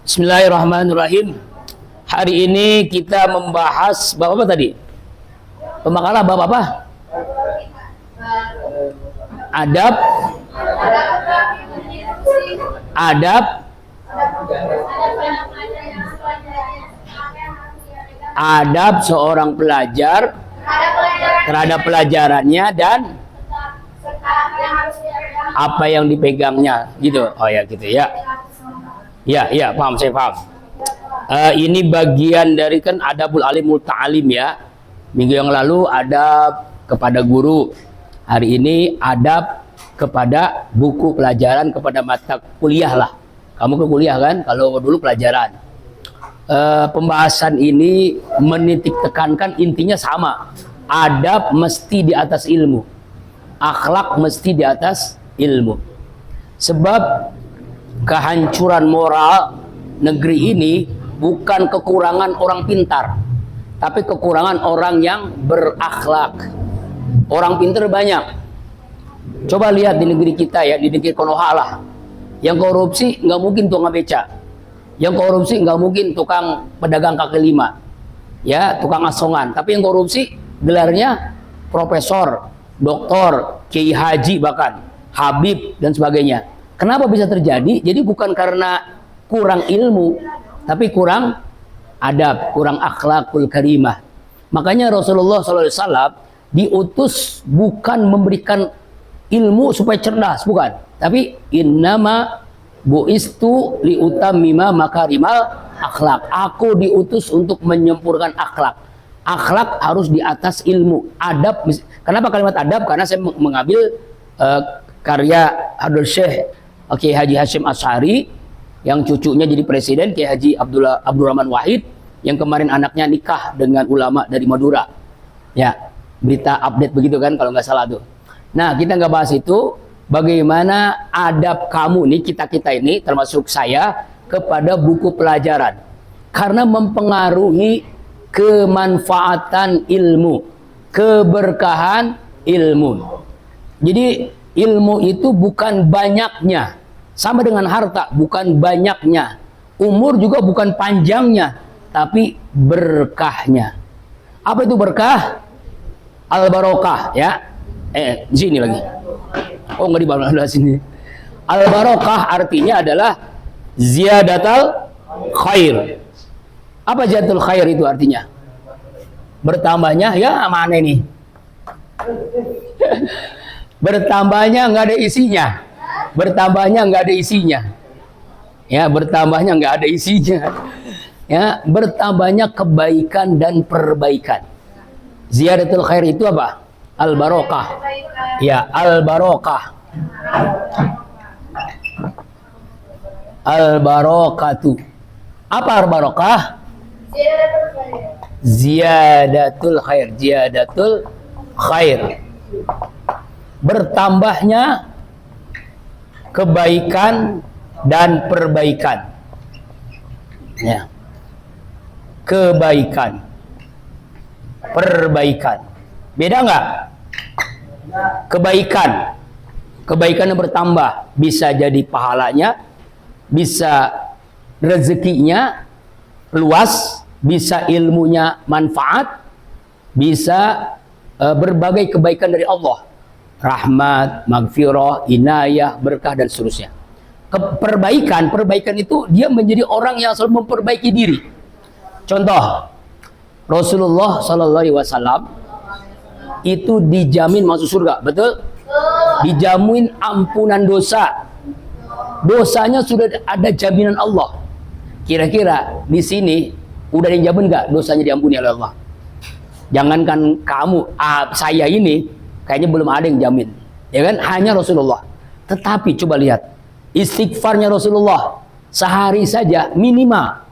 Bismillahirrahmanirrahim. Hari ini kita membahas bab apa tadi? Pemakalah bab apa? Adab. Adab. Adab seorang pelajar terhadap pelajarannya dan apa yang dipegangnya, gitu. Oh ya, gitu ya. Ya, paham, saya paham. Ini bagian dari kan adabul alimul ta'alim ya. Minggu yang lalu adab kepada guru. Hari ini adab kepada buku pelajaran, kepada mata kuliah lah. Kamu ke kuliah kan? Kalau dulu pelajaran. Pembahasan ini menitik tekankan intinya sama. Adab mesti di atas ilmu. Akhlak mesti di atas ilmu. Sebab kehancuran moral negeri ini bukan kekurangan orang pintar, tapi kekurangan orang yang berakhlak. Orang pintar banyak. Coba lihat di negeri kita ya, di negeri Konoha lah. Yang korupsi nggak mungkin tukang beca. Yang korupsi nggak mungkin tukang pedagang kaki lima. Ya, tukang asongan. Tapi yang korupsi gelarnya profesor, doktor, kiai haji bahkan, habib dan sebagainya. Kenapa bisa terjadi? Jadi bukan karena kurang ilmu, tapi kurang adab, kurang akhlakul karimah. Makanya Rasulullah SAW diutus bukan memberikan ilmu supaya cerdas, bukan. Tapi innama bu'istu liutammima makarimal akhlak. Aku diutus untuk menyempurnakan akhlak. Akhlak harus di atas ilmu. Adab. Kenapa kalimat adab? Karena saya mengambil karya Hadul Syekh Kiai Haji Hashim Asy'ari yang cucunya jadi presiden, Kiai Haji Abdurrahman Wahid, yang kemarin anaknya nikah dengan ulama dari Madura. Ya, berita update begitu kan kalau nggak salah tuh. Nah, kita nggak bahas itu. Bagaimana adab kamu nih, kita ini termasuk saya kepada buku pelajaran, karena mempengaruhi kemanfaatan ilmu, keberkahan ilmu. Jadi ilmu itu bukan banyaknya, sama dengan harta, bukan banyaknya. Umur juga bukan panjangnya, tapi berkahnya. Apa itu berkah? Al-barokah ya. Di sini lagi. Oh, nggak di bawah sini. Al-barokah artinya adalah ziyadatul khair. Apa ziyadatul khair itu artinya? Bertambahnya, ya mana ini? Bertambahnya nggak ada isinya. Bertambahnya nggak ada isinya. Ya, bertambahnya nggak ada isinya. Ya, bertambahnya kebaikan dan perbaikan. Ziyadatul khair itu apa? Al-barokah. Ya, al-barokah. Al-barokatu. Apa al-barokah? Ziyadatul khair. Ziyadatul khair. Bertambahnya kebaikan dan perbaikan. Ya. Kebaikan. Perbaikan. Beda nggak? Kebaikan yang bertambah, bisa jadi pahalanya, bisa rezekinya luas, bisa ilmunya manfaat, bisa berbagai kebaikan dari Allah, rahmat, maghfirah, inayah, berkah dan seterusnya. Perbaikan itu dia menjadi orang yang selalu memperbaiki diri. Contoh, Rasulullah SAW itu dijamin masuk surga, betul? Dijamin ampunan dosa. Dosanya sudah ada jaminan Allah. Kira-kira di sini udah dijamin nggak dosanya diampuni oleh Allah? Jangankan kamu, saya ini kayaknya belum ada yang jamin, ya kan? Hanya Rasulullah. Tetapi coba lihat istighfarnya Rasulullah sehari saja minimal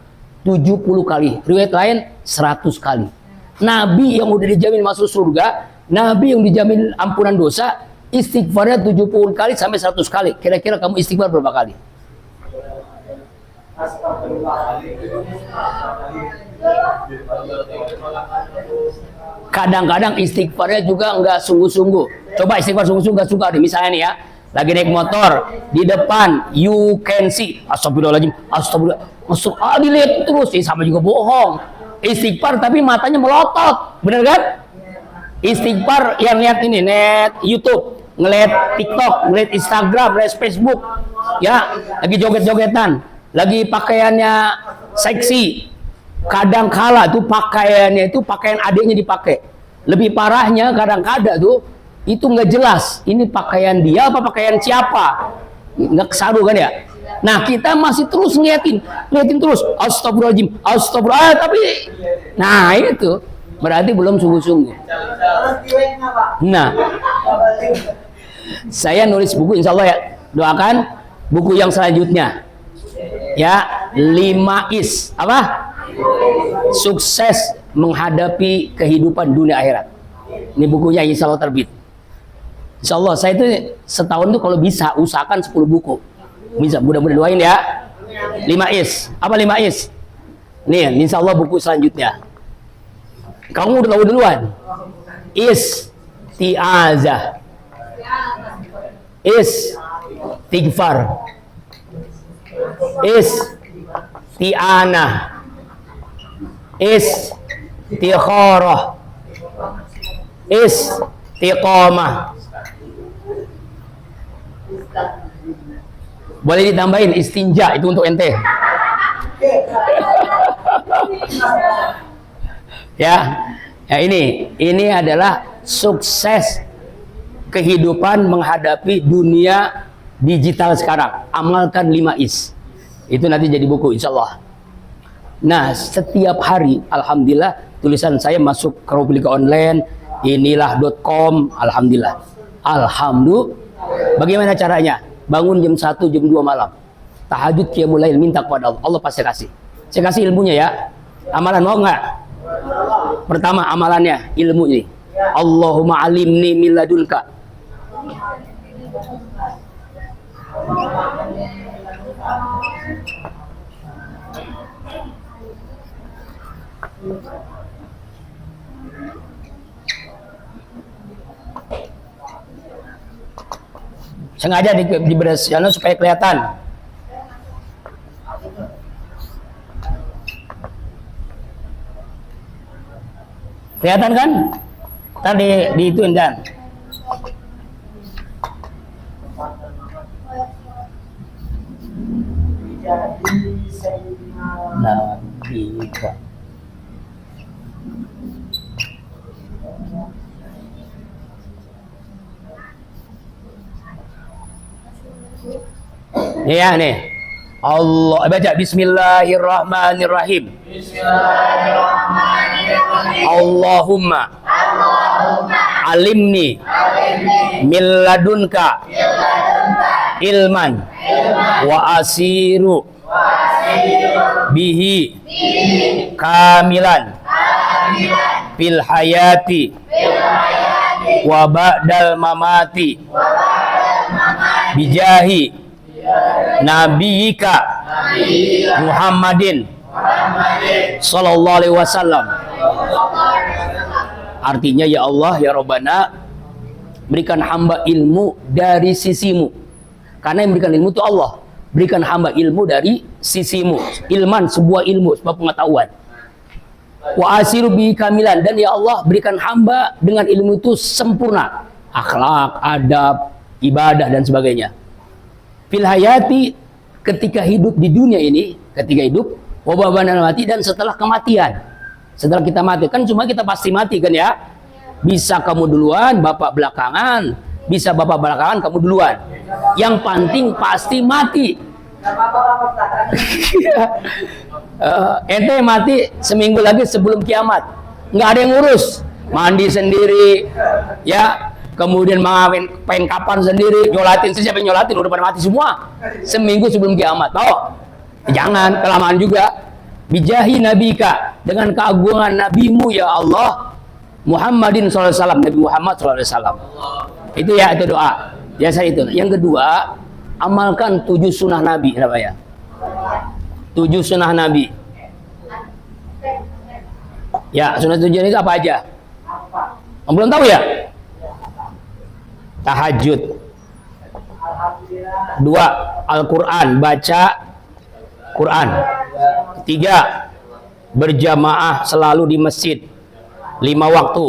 70 kali, riwayat lain 100 kali. Nabi yang udah dijamin masuk surga, Nabi yang dijamin ampunan dosa, istighfarnya 70 kali sampai 100 kali. Kira-kira kamu istighfar berapa kali? Kadang-kadang istighfarnya juga nggak sungguh-sungguh. Coba istighfar sungguh-sungguh nggak suka deh. Misalnya nih ya, lagi naik motor di depan, you can see, astagfirullahaladzim, astagfirullah, dilihat terus, sama juga bohong. Istighfar tapi matanya melotot, bener kan? Istighfar yang lihat ini net YouTube, ngeliat TikTok, ngeliat Instagram, ngeliat Facebook, ya lagi joget-jogetan, lagi pakaiannya seksi, kadang kala tuh pakaiannya itu pakaian adiknya dipakai. Lebih parahnya kadang-kadang tuh itu nggak jelas ini pakaian dia apa pakaian siapa, nggak kesaru kan ya. Nah kita masih terus ngeliatin terus, astagfirullahaladzim, astagfirullah, tapi nah itu berarti belum sungguh-sungguh. Nah, saya nulis buku, insya Allah ya, doakan buku yang selanjutnya ya, 5 is apa? Sukses menghadapi kehidupan dunia akhirat. Ini bukunya insya Allah terbit. Insya Allah saya itu setahun tuh kalau bisa usahakan 10 buku. Bisa, mudah-mudahan doain ya. 5 is. Apa 5 is? Nih, insya Allah buku selanjutnya. Kamu udah tahu duluan. Isti'azah, istighfar, isti'anah, istikharah, istiqamah. Boleh ditambahin istinja, itu untuk ente. Ya, ini adalah sukses kehidupan menghadapi dunia digital sekarang. Amalkan 5 is. Itu nanti jadi buku insya Allah. Nah, setiap hari alhamdulillah tulisan saya masuk ke Republika Online, inilah.com, alhamdulillah. Bagaimana caranya? Bangun jam 1, jam 2 malam. Tahajud, qiyamul lail, minta kepada Allah. Allah pasti kasih. Saya kasih ilmunya ya. Amalan mau nggak? Pertama amalannya ilmu ini. Allahumma alimni min ladunka. Sengaja di beres supaya kelihatan. Kelihatan kan? Tadi di itu dan nah, bisa. Nih ya nih. Allah baca bismillahirrahmanirrahim. Bismillahirrahmanirrahim. Allahumma alimni min ladunka ilman wa asiru bihi kamilan fil hayati wa ba'dal mamati bijahi nabiyika Muhammadin sallallahu alaihi wasallam. Artinya ya Allah ya Rabbana, berikan hamba ilmu dari sisimu, karena yang berikan ilmu itu Allah. Berikan hamba ilmu dari sisimu, ilman, sebuah ilmu, sebuah pengetahuan. Wa asiru bi kamilan, dan ya Allah berikan hamba dengan ilmu itu sempurna, akhlak, adab, ibadah dan sebagainya. Fil hayati, ketika hidup di dunia ini, ketika hidup, wa ba'dal mati, dan setelah kematian. Setelah kita mati, kan cuma kita pasti mati kan ya. Bisa kamu duluan, bapak belakangan. Bisa bapak belakangan, kamu duluan. Yang penting pasti mati. Ente mati seminggu lagi sebelum kiamat. Nggak ada yang ngurus. Mandi sendiri, ya. Kemudian pengen kapan sendiri, nyolatin, siapa yang nyolatin, udah pada mati semua seminggu sebelum kiamat. Oh, jangan kelamaan juga. Bijahi nabika, dengan keagungan nabimu ya Allah, Muhammadin SAW, Nabi Muhammad SAW. Itu ya, itu doa biasa itu. Yang kedua, amalkan 7 sunnah Nabi namanya. 7 sunnah Nabi. Ya, sunnah 7 itu apa aja? Belum tahu ya? Tahajud, 2. Al-Quran, baca Quran. 3. Berjamaah selalu di masjid 5 waktu.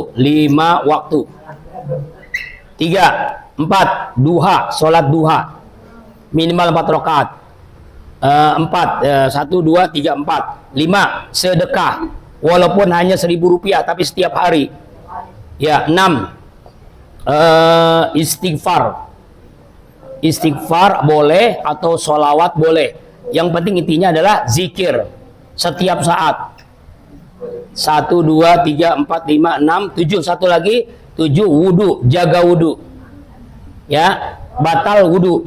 3. 4. Duha, sholat duha minimal 4 rakaat. 4. 1, 2, 3, 4. 5. Sedekah walaupun hanya Rp1.000 tapi setiap hari. Ya. 6. Istighfar boleh atau sholawat boleh. Yang penting intinya adalah zikir setiap saat. 1, 2, 3, 4, 5, 6, 7. Satu lagi 7. Wudu, jaga wudu. Ya, batal wudu.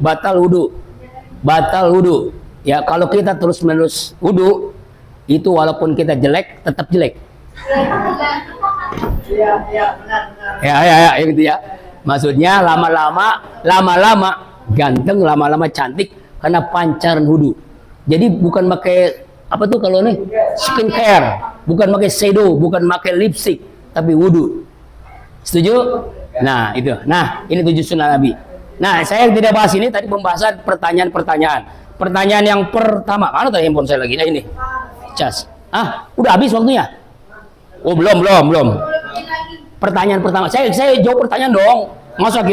Ya, kalau kita terus menerus wudu itu walaupun kita jelek tetap jelek. Ya gitu ya. Maksudnya lama-lama ganteng, lama-lama cantik karena pancaran wudu. Jadi bukan pakai apa tuh kalau nih skincare, bukan pakai shadow, bukan pakai lipstick, tapi wudu. Setuju? Nah, itu. Nah, ini 7 sunnah Nabi. Nah, saya tidak bahas ini, tadi pembahasan pertanyaan-pertanyaan. Pertanyaan yang pertama, mana tadi handphone saya lagi? Nah, ini. Cas. Udah habis waktunya? Oh, belum. Pertanyaan pertama. Saya jawab pertanyaan dong. Masa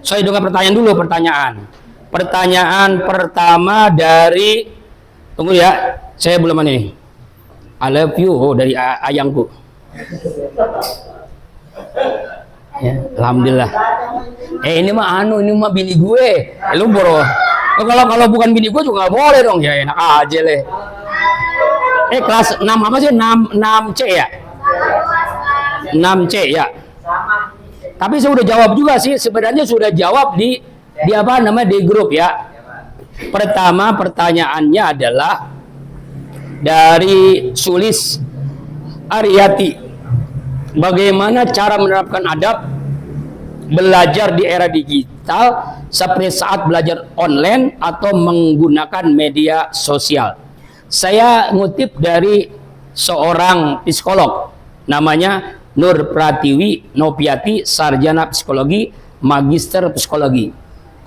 saya dengar pertanyaan dulu, pertanyaan. Pertanyaan pertama dari, tunggu ya, saya belum ini. I love you, dari ayangku. Ya, alhamdulillah. Ini mah bini gue. Lu bro. Kalau bukan bini gue juga nggak boleh dong. Ya enak aja leh. Kelas 6 apa sih? 6C ya? 6C ya. Tapi saya udah jawab juga sih. Sebenarnya sudah jawab di apa namanya di grup ya. Pertama pertanyaannya adalah dari Sulis Aryati. Bagaimana cara menerapkan adab belajar di era digital seperti saat belajar online atau menggunakan media sosial? Saya ngutip dari seorang psikolog namanya Nur Pratiwi Nopiati, sarjana psikologi, magister psikologi.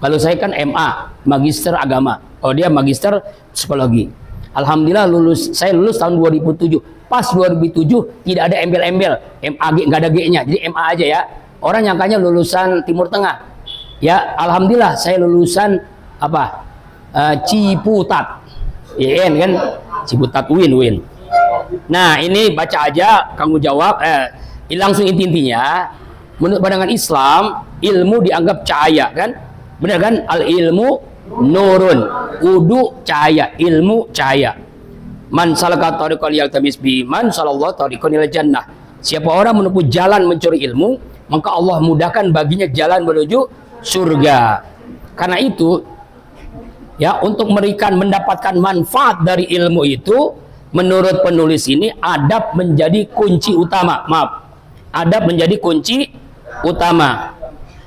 Kalau saya kan MA, magister agama. Oh, dia magister psikologi. Alhamdulillah saya lulus tahun 2007. Pas 2007 tidak ada embel-embel, MAG nggak ada G-nya, jadi MA aja ya. Orang nyangkanya lulusan Timur Tengah. Ya, alhamdulillah saya lulusan apa? Ciputat. IN kan? Ciputat UIN. Nah, ini baca aja, kamu jawab langsung intinya. Menurut pandangan Islam, ilmu dianggap cahaya kan? Benar kan? Al ilmu nurun. Wudu cahaya, ilmu cahaya. Man salaka tariqan yaltamis bi man sallallahu tariqan ilal jannah. Siapa orang menempuh jalan mencari ilmu, maka Allah mudahkan baginya jalan menuju surga. Karena itu ya, untuk mendapatkan manfaat dari ilmu itu, menurut penulis ini adab menjadi kunci utama. Adab menjadi kunci utama.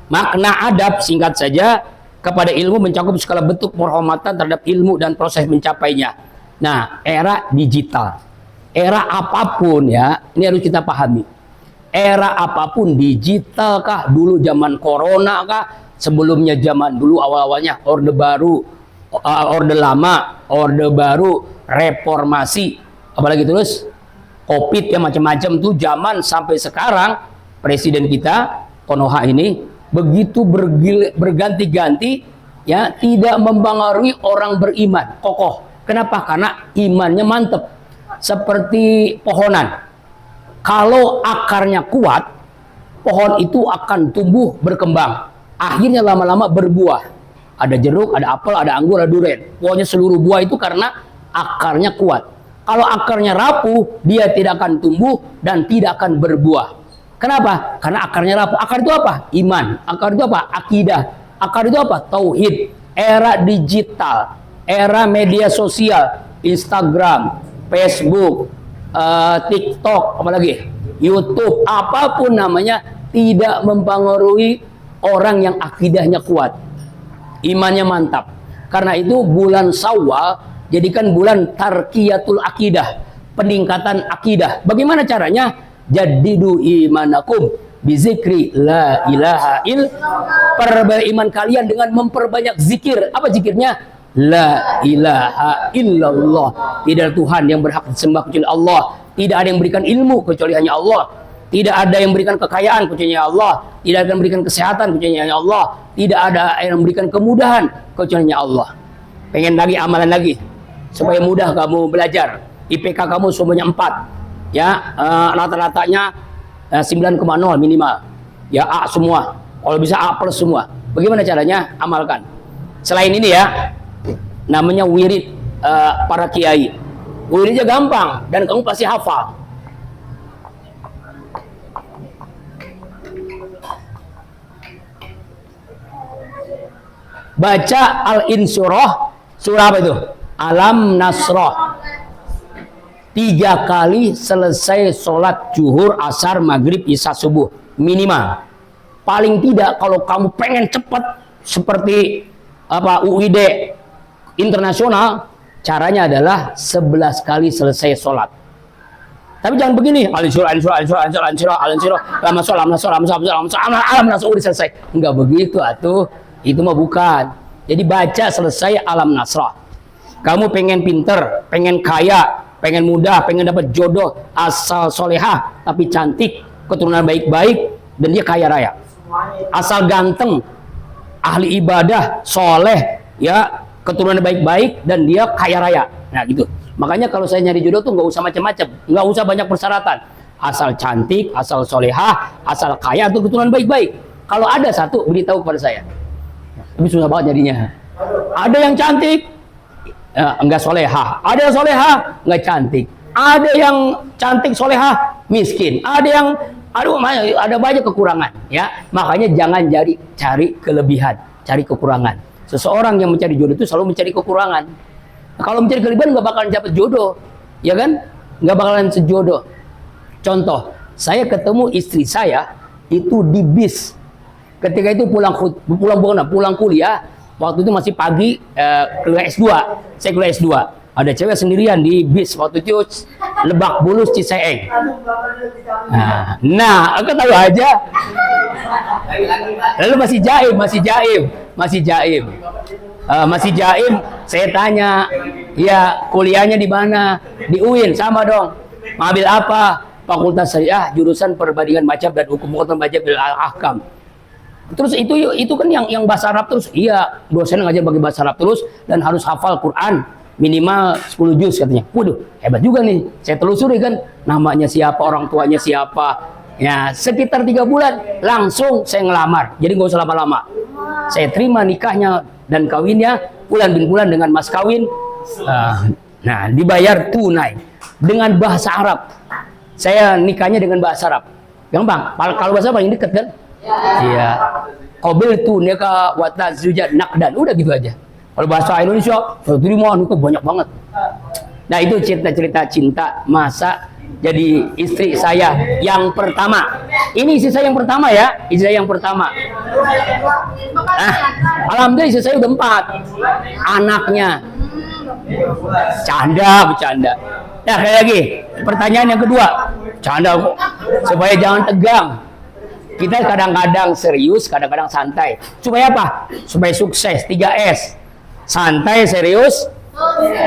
Makna adab singkat saja, kepada ilmu mencakup segala bentuk penghormatan terhadap ilmu dan proses mencapainya. Nah, era digital, era apapun ya, ini harus kita pahami. Era apapun, digital kah, dulu zaman corona kah, sebelumnya zaman dulu awal-awalnya orde baru, orde lama, orde baru, reformasi, apalagi terus COVID ya, macam-macam tuh zaman sampai sekarang. Presiden kita Konoha ini begitu berganti-ganti ya, tidak mempengaruhi orang beriman kokoh. Kenapa? Karena imannya mantep. Seperti pohonan. Kalau akarnya kuat, pohon itu akan tumbuh berkembang. Akhirnya lama-lama berbuah. Ada jeruk, ada apel, ada anggur, ada durian. Pokoknya seluruh buah itu karena akarnya kuat. Kalau akarnya rapuh, dia tidak akan tumbuh dan tidak akan berbuah. Kenapa? Karena akarnya rapuh. Akar itu apa? Iman. Akar itu apa? Akidah. Akar itu apa? Tauhid. Era digital, era media sosial, Instagram, Facebook, TikTok, apalagi YouTube, apapun namanya, tidak mempengaruhi orang yang akidahnya kuat, imannya mantap. Karena itu bulan Syawal jadikan bulan tarqiyatul akidah, peningkatan akidah. Bagaimana caranya? Jadidu imanakum, bizikri la ilaha il. Perbanyak iman kalian dengan memperbanyak zikir. Apa zikirnya? La ilaha illallah. Tidak ada Tuhan yang berhak disembah kecuali Allah. Tidak ada yang berikan ilmu kecuali hanya Allah. Tidak ada yang memberikan kekayaan kecuali hanya Allah. Tidak ada yang memberikan kesehatan kecuali hanya Allah. Tidak ada yang memberikan kemudahan kecuali hanya Allah. Pengen lagi amalan lagi supaya mudah kamu belajar. IPK kamu semuanya 4. Ya, rata-ratanya 9,0 minimal. Ya, A semua. Kalau bisa A plus semua. Bagaimana caranya? Amalkan. Selain ini ya, namanya wirid para kiai. Wiridnya gampang dan kamu pasti hafal. Baca Al-Insyirah, surah apa itu? Alam Nasrah. 3 kali selesai sholat zuhur, asar, maghrib, isya, subuh. Minimal. Paling tidak kalau kamu pengen cepat seperti UID internasional, caranya adalah 11 kali selesai sholat. Tapi jangan begini, Al-Insyirah, Alam Nasrah, udah selesai. Enggak begitu atuh. Itu mah bukan. Jadi baca selesai Alam Nasrah. Kamu pengen pinter, pengen kaya, pengen mudah, pengen dapat jodoh, asal solehah tapi cantik, keturunan baik-baik, dan dia kaya raya. Asal ganteng, ahli ibadah, soleh, ya, keturunan baik-baik, dan dia kaya raya. Nah gitu. Makanya kalau saya nyari jodoh tuh nggak usah macam-macam, nggak usah banyak persyaratan. Asal cantik, asal solehah, asal kaya, atau keturunan baik-baik. Kalau ada satu, beritahu kepada saya. Tapi susah banget jadinya. Ada yang cantik, enggak solehah. Ada yang solehah, enggak cantik. Ada yang cantik solehah, miskin. Ada yang, ada banyak kekurangan. Ya, makanya jangan cari kelebihan, cari kekurangan. Seseorang yang mencari jodoh itu selalu mencari kekurangan. Kalau mencari kelebihan nggak bakalan dapat jodoh, ya kan? Nggak bakalan sejodoh. Contoh, saya ketemu istri saya itu di bis. Ketika itu pulang kuliah, waktu itu masih pagi, kuliah S2. Saya kuliah S2. Ada cewek sendirian di bis waktu itu Lebak Bulus Ciseeng. Nah, aku tahu aja. Lalu masih jaim. Saya tanya, ya kuliahnya di mana? Di UIN, sama dong. Ngambil apa? Fakultas Syariah, jurusan Perbandingan Mazhab dan Hukum Mazhab bil Ahkam. Terus itu kan yang bahasa Arab terus. Iya, dosen ngajar bagi bahasa Arab terus dan harus hafal Quran minimal 10 juz katanya. Waduh, hebat juga nih. Saya telusuri kan namanya siapa, orang tuanya siapa. Ya, sekitar 3 bulan langsung saya ngelamar. Jadi nggak usah lama-lama. Saya terima nikahnya dan kawinnya bulan bin bulan dengan mas kawin. Nah, dibayar tunai dengan bahasa Arab. Saya nikahnya dengan bahasa Arab. Gampang. Kalau bahasa paling dekat kan? Iya. Qabil tu nikah wa tazwija naqdan. Udah gitu aja. Kalau bahasa Indonesia, terima nikah banyak banget. Nah, itu cerita-cerita cinta masa jadi istri saya yang pertama. Ini istri saya yang pertama ya, istri saya yang pertama. Nah, alhamdulillah istri saya udah 4 anaknya. Bercanda. Nah, kayak lagi pertanyaan yang kedua. Canda kok. Supaya jangan tegang. Kita kadang-kadang serius, kadang-kadang santai. Supaya apa? Supaya sukses. 3S. Santai, serius.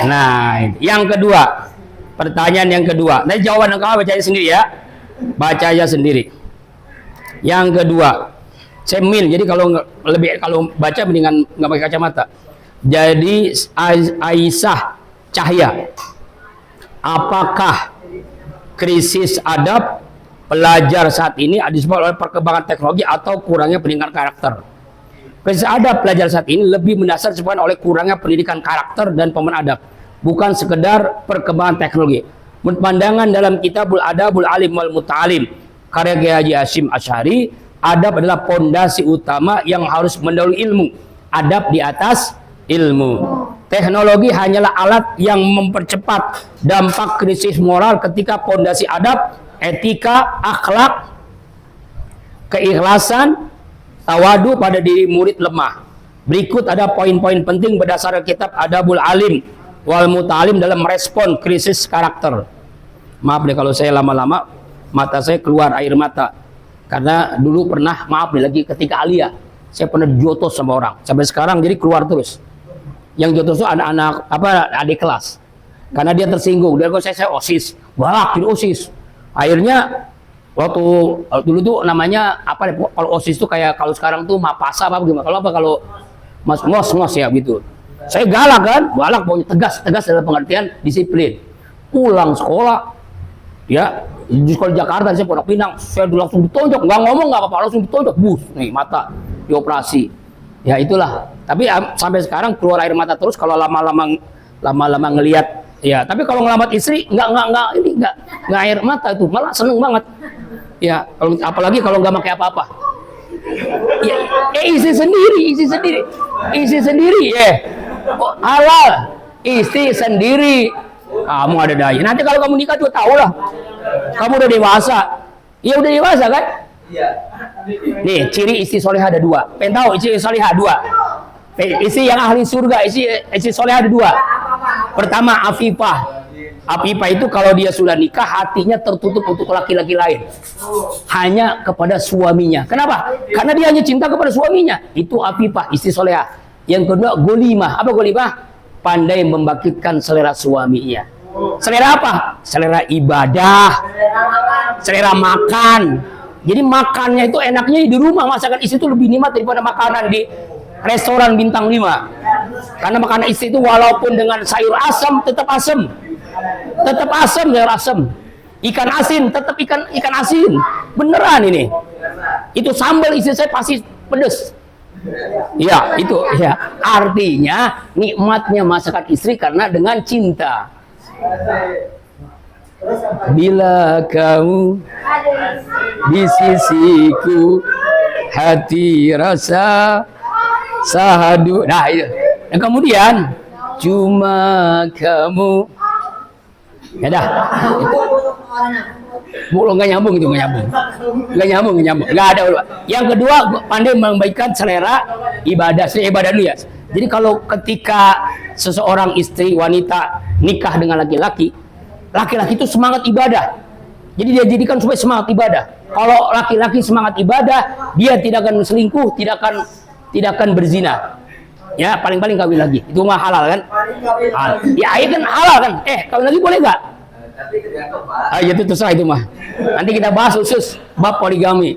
Nah, yang kedua. Pertanyaan yang kedua. Nanti jawaban kamu baca aja sendiri ya. Baca aja sendiri. Yang kedua. Cemil. Jadi kalau baca mendingan nggak pakai kacamata. Jadi Aisyah Cahya. Apakah krisis adab pelajar saat ini disebabkan oleh perkembangan teknologi atau kurangnya pendidikan karakter? Krisis adab pelajar saat ini lebih mendasar disebabkan oleh kurangnya pendidikan karakter dan pemahaman adab, bukan sekedar perkembangan teknologi. Menurut pandangan dalam Kitabul Adabul Alim wal Muta'alim karya Kiai Haji Hasyim Asy'ari, adab adalah pondasi utama yang harus mendahului ilmu. Adab di atas ilmu. Teknologi hanyalah alat yang mempercepat dampak krisis moral ketika pondasi adab, etika, akhlak, keikhlasan, tawadu pada diri murid lemah. Berikut ada poin-poin penting berdasarkan kitab Adabul Alim wal Muta'alim dalam merespon krisis karakter. Maaf deh kalau saya lama-lama mata saya keluar air mata. Karena dulu pernah, maaf nih lagi ketika Alia, saya pernah jotos sama orang. Sampai sekarang jadi keluar terus. Yang jotos itu anak-anak adik kelas. Karena dia tersinggung. Dia kok saya OSIS, galak jadi OSIS. Akhirnya waktu dulu tuh namanya apa? Kalau OSIS tuh kayak kalau sekarang tuh mapasa apa gimana? Kalau mas ngos ya gitu. Saya galak kan, pokoknya tegas dalam pengertian disiplin. Pulang sekolah, ya di sekolah Jakarta, saya Pondok Pinang, saya langsung ditonjok, nggak ngomong nggak apa-apa, langsung ditonjok, bus, nih mata dioperasi. Ya itulah. Tapi sampai sekarang keluar air mata terus kalau lama-lama ngelihat. Ya, tapi kalau ngelamat istri nggak air mata itu, malah seneng banget. Ya, apalagi kalau nggak pakai apa-apa. Ya, isi sendiri, ya. Oh, halal, istri sendiri. Kamu ada daya. Nanti kalau kamu nikah juga tahu lah. Kamu udah dewasa. Iya udah dewasa kan? Iya. Nih, ciri istri solehah ada dua. Pengen tahu istri solehah dua? Istri yang ahli surga, istri solehah ada dua. Pertama, afifah. Afifah itu kalau dia sudah nikah, hatinya tertutup untuk laki-laki lain. Hanya kepada suaminya. Kenapa? Karena dia hanya cinta kepada suaminya. Itu afifah, istri solehah. Yang kedua, golimah. Apa golimah? Pandai membangkitkan selera suaminya. Selera apa? Selera ibadah, selera makan. Jadi makannya itu enaknya di rumah. Masakan istri itu lebih nikmat daripada makanan di restoran bintang 5. Karena makanan istri itu walaupun dengan sayur asam tetap asam. Tetap asam, sayur asam. Ikan asin tetap ikan asin. Beneran ini. Itu sambal istri saya pasti pedes. Ya, itu ya. Artinya nikmatnya masakan istri karena dengan cinta. Bila kamu di sisiku, hati rasa sahadu. Nah, itu. Dan kemudian cuma kamu. Ya dah. Nggak nyambung, nggak ada. Yang kedua, pandai membaikkan selera ibadah dulu ya. Jadi kalau ketika seseorang istri wanita nikah dengan laki-laki itu semangat ibadah. Jadi dia jadikan supaya semangat ibadah. Kalau laki-laki semangat ibadah, dia tidak akan selingkuh, tidak akan berzina. Ya, paling-paling kawin lagi. Itu mah halal kan? Halal. Ya, itu kan halal kan? Kawin lagi boleh nggak? Ya itu terserah itu mah. Nanti kita bahas khusus bab poligami.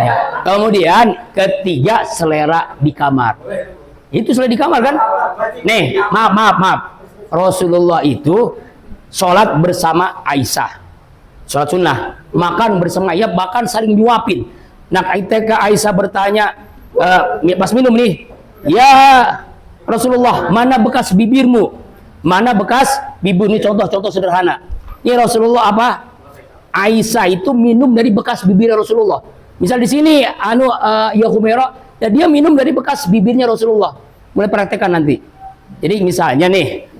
Ya. Kemudian ketiga, selera di kamar. Itu selera di kamar kan? Nih, maaf. Rasulullah itu sholat bersama Aisyah. Sholat sunnah. Makan bersama Aisyah, bahkan saling nyuapin. Nah, ketika Aisyah bertanya, pas minum nih, ya Rasulullah, mana bekas bibirmu? Mana bekas bibir? Ini contoh sederhana. Ya Rasulullah apa? Aisyah itu minum dari bekas bibir Rasulullah. Misal di sini ya Humairah, ya dia minum dari bekas bibirnya Rasulullah. Mulai praktekkan nanti. Jadi misalnya nih,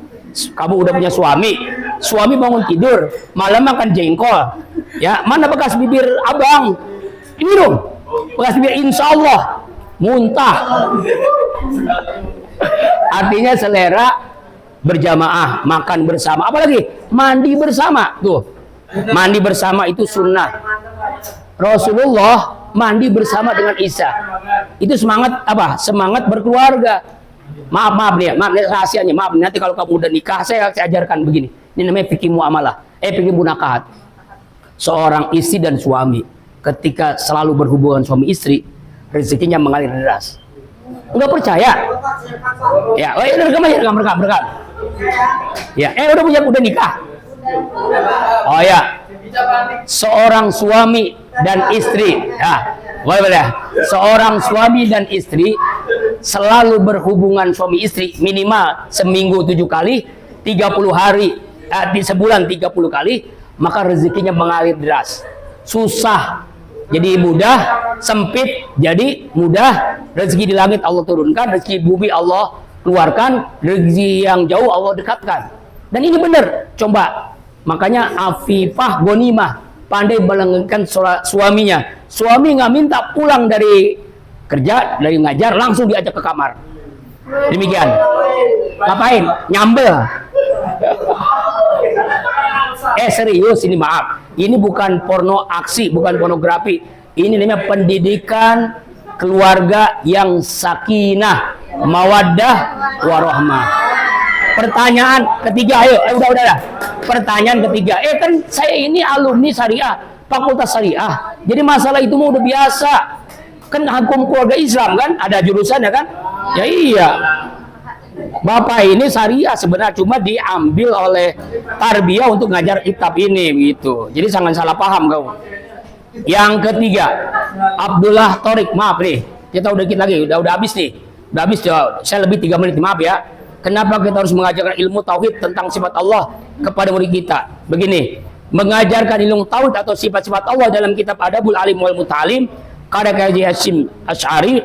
kamu udah punya suami bangun tidur, malam makan jengkol. Ya, mana bekas bibir abang? Minum. Bekas bibir insya Allah muntah. Artinya selera berjamaah, makan bersama, apalagi mandi bersama. Tuh, mandi bersama itu sunnah. Rasulullah mandi bersama dengan Isa. Itu semangat apa? Semangat berkeluarga. Maaf nih rahasianya. Maaf, nanti kalau kamu udah nikah, saya ajarkan begini. Ini namanya fikih muamalah. Fikih munakahat. Seorang istri dan suami ketika selalu berhubungan suami istri, rezekinya mengalir deras. Enggak percaya? Ya, rekam. Ya, udah nikah. Oh ya, seorang suami dan istri. Ya, boleh. Seorang suami dan istri selalu berhubungan suami istri minimal seminggu 7 kali, 30 hari di sebulan 30 kali, maka rezekinya mengalir deras. Susah jadi mudah, sempit jadi mudah. Rezeki di langit Allah turunkan, rezeki bumi Allah keluarkan, rezeki yang jauh Allah dekatkan. Dan ini benar. Coba, makanya afifah gonimah, pandai melengkapi suaminya. Suami nggak minta pulang dari kerja, dari ngajar, langsung diajak ke kamar. Demikian. Ngapain? Nyambel. Serius ini, maaf. Ini bukan porno aksi, bukan pornografi. Ini namanya pendidikan keluarga yang sakinah, mawaddah, warahmah. Pertanyaan ketiga, ayo, udah dah. Pertanyaan ketiga, kan saya ini alumni syariah, fakultas syariah. Jadi masalah itu udah biasa. Kan hukum keluarga Islam kan, ada jurusannya kan? Ya iya. Bapak ini syariah sebenarnya cuma diambil oleh tarbiyah untuk ngajar kitab ini begitu. Jadi jangan salah paham kau. Yang ketiga, Abdullah Thorik, maaf nih, kita udah dikit lagi, udah habis nih. Udah habis, saya lebih 3 menit, maaf ya. Kenapa kita harus mengajarkan ilmu tauhid tentang sifat Allah kepada murid kita? Begini, mengajarkan ilmu tauhid atau sifat-sifat Allah dalam kitab Adabul Alim wal Muta'alim karya Haji Hasyim Asy'ari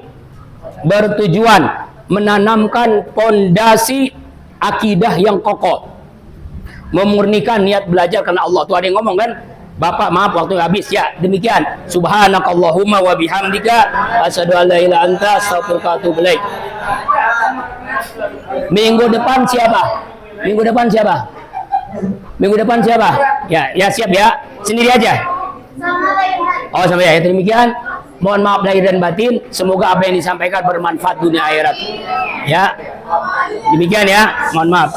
bertujuan menanamkan pondasi akidah yang kokoh, memurnikan niat belajar karena Allah. Tuh ada yang ngomong kan, Bapak maaf waktu habis ya. Demikian, subhanakallahumma wa bihamdika asyhadu an la ilaha illa anta astaghfiruka wa atubu ilaik. Minggu depan siapa? Minggu depan siapa? Minggu depan siapa? Ya siap ya. Sendiri aja. Oh sampai ya. Demikian. Mohon maaf lahir dan batin. Semoga apa yang disampaikan bermanfaat dunia akhirat. Ya. Demikian ya. Mohon maaf.